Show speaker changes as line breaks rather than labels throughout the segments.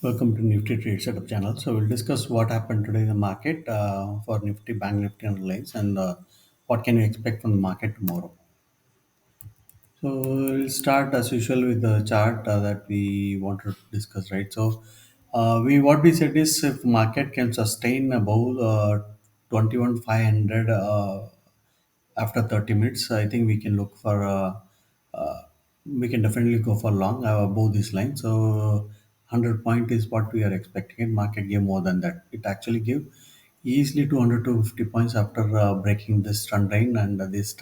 Welcome to Nifty Trade Setup channel. So we'll discuss what happened today in the market for Nifty, Bank Nifty and Reliance, and what can you expect from the market tomorrow. So we'll start as usual with the chart that we wanted to discuss, right? So we what we said is if market can sustain above 21,500 after 30 minutes, I think we can look for uh, we can definitely go for long above this line. So 100 point is what we are expecting, and market gave more than that. It actually gave easily 200 to 50 points after breaking this trend line and this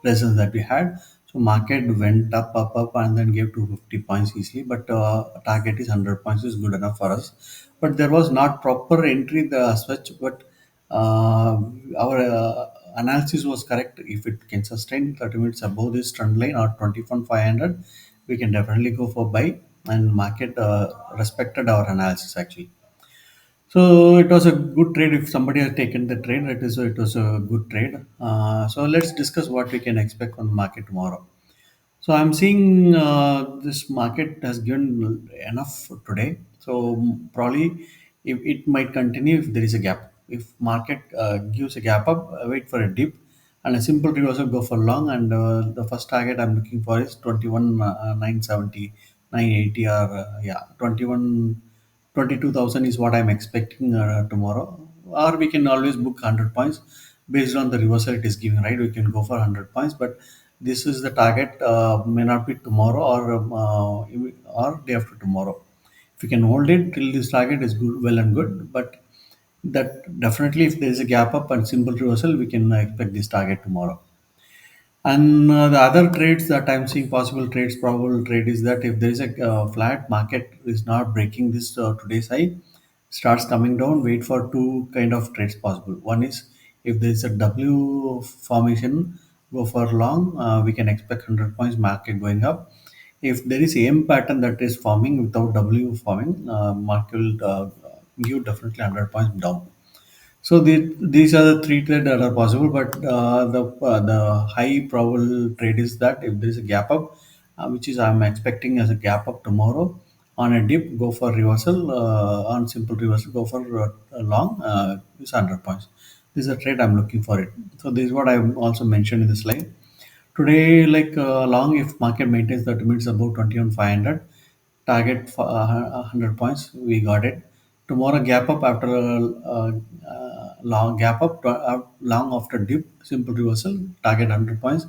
resistance that we had. So market went up, and then gave 250 points easily. But target is 100 points is good enough for us. But there was not proper entry the as such. But our analysis was correct. If it can sustain 30 minutes above this trend line or 21,500, we can definitely go for buy. And market respected our analysis actually. So it was a good trade. If somebody has taken the trade, it was a good trade. So let's discuss what we can expect from the market tomorrow. So I'm seeing this market has given enough today. So probably if it might continue if there is a gap. If market gives a gap up, wait for a dip and a simple reversal, go for long. And the first target I'm looking for is 21 970 980 or yeah 22,000 is what I'm expecting tomorrow. Or we can always book 100 points based on the reversal it is giving, right? We can go for 100 points, but this is the target. May not be tomorrow or day after tomorrow. If you can hold it till this target is good, well and good. But that definitely, if there is a gap up and simple reversal, we can expect this target tomorrow. And the other trades that I'm seeing, possible trades, probable trade is that if there is a flat market is not breaking this today's high, starts coming down, wait for two kind of trades possible. One is if there is a W formation, go for long, we can expect 100 points market going up. If there is M pattern that is forming without W forming, market will give definitely 100 points down. So these are the three trades that are possible, but the high probable trade is that if there is a gap up, which is I'm expecting as a gap up tomorrow, on a dip go for reversal, on simple reversal go for long, is 100 points. This is a trade I'm looking for it. So this is what I also mentioned in the slide. Today, like long, if market maintains 30 minutes above 21,500, target for 100 points, we got it. Tomorrow, gap up after long gap up, long after dip, simple reversal, target 100 points.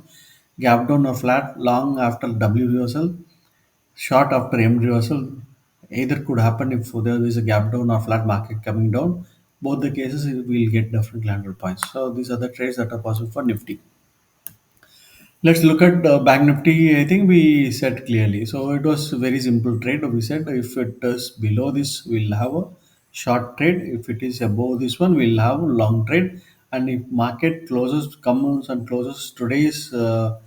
Gap down or flat, long after W reversal, short after M reversal. Either could happen if there is a gap down or flat market coming down. Both the cases, we'll get definitely 100 points. So these are the trades that are possible for Nifty. Let's look at Bank Nifty. I think we said clearly. So it was a very simple trade. We said if it is below this, we'll have a short trade. If it is above this one, we'll have a long trade. And if market closes, comes and closes today's, if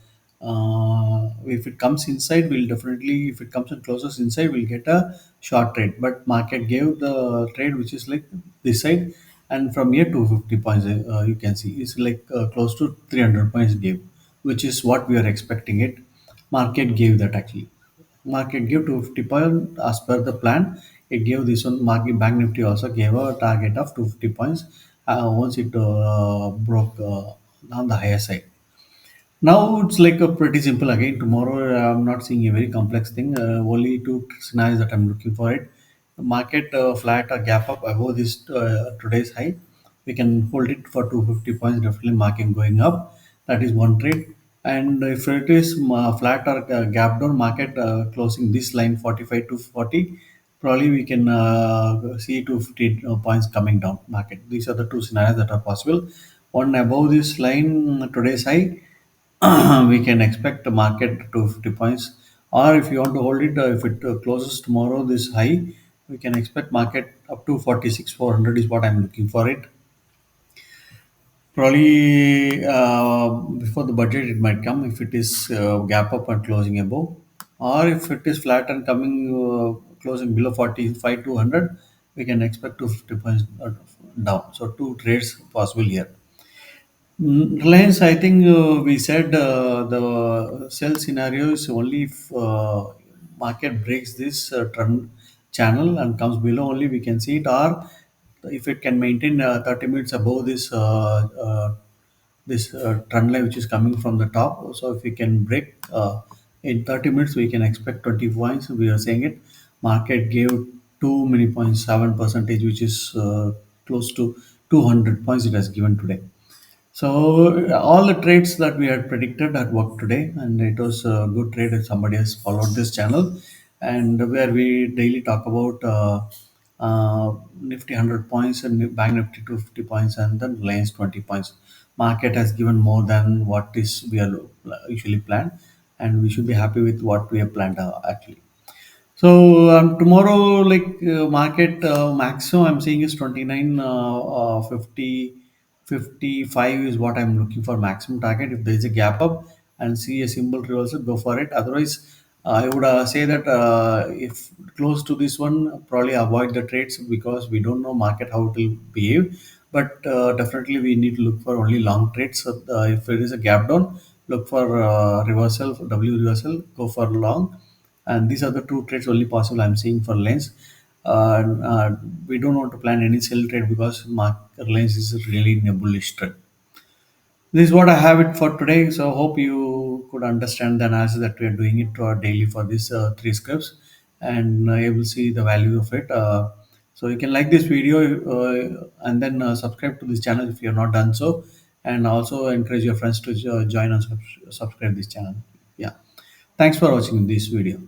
it comes inside, we'll definitely, if it comes and closes inside, we'll get a short trade. But market gave the trade, which is like this side. And from here, 250 points, you can see it's like close to 300 points gave, which is what we are expecting it. Market gave that actually. Market gave 250 points as per the plan. It gave this one. Market Bank Nifty also gave a target of 250 points once it broke on the higher side. Now it's like a pretty simple again. Tomorrow I'm not seeing a very complex thing. Only two scenarios that I'm looking for it. Market flat or gap up above this today's high. We can hold it for 250 points. Definitely market going up. That is one trade. And if it is flat or gap down, market closing this line 45 to 40, probably we can see 250 points coming down market. These are the two scenarios that are possible. One above this line today's high, we can expect the market to 50 points. Or if you want to hold it, if it closes tomorrow this high, we can expect market up to 46 400 is what I'm looking for it. Probably before the budget it might come if it is gap up and closing above, or if it is flat and coming closing below 45 200, we can expect to 50 points down. So two trades possible here. Reliance, I think we said the sell scenario is only if market breaks this trend channel and comes below only we can see it, or if it can maintain 30 minutes above this trend line which is coming from the top. So if we can break in 30 minutes, we can expect 20 points. We are saying it. Market gave too many points, 7%, which is close to 200 points it has given today. So all the trades that we had predicted had worked today, and it was a good trade if somebody has followed this channel, and where we daily talk about Nifty 100 points and Bank Nifty 250 points, and then Reliance 20 points. Market has given more than what is we are usually planned, and we should be happy with what we have planned actually. So tomorrow, like market maximum I'm seeing is 29, 50, 55 is what I'm looking for maximum target. If there is a gap up and see a symbol reversal, go for it. Otherwise, I would say that if close to this one, probably avoid the trades because we don't know market how it will behave. But definitely we need to look for only long trades. So, if there is a gap down, look for reversal, W reversal, go for long, and these are the two trades only possible I'm seeing for Reliance. We don't want to plan any sell trade because Reliance is really in a bullish trend. This is what I have it for today. So hope you could understand the analysis that we are doing it daily for these three scripts, and you will see the value of it. So you can like this video and then subscribe to this channel if you have not done so, and also encourage your friends to join and subscribe this channel. Yeah, thanks for watching this video.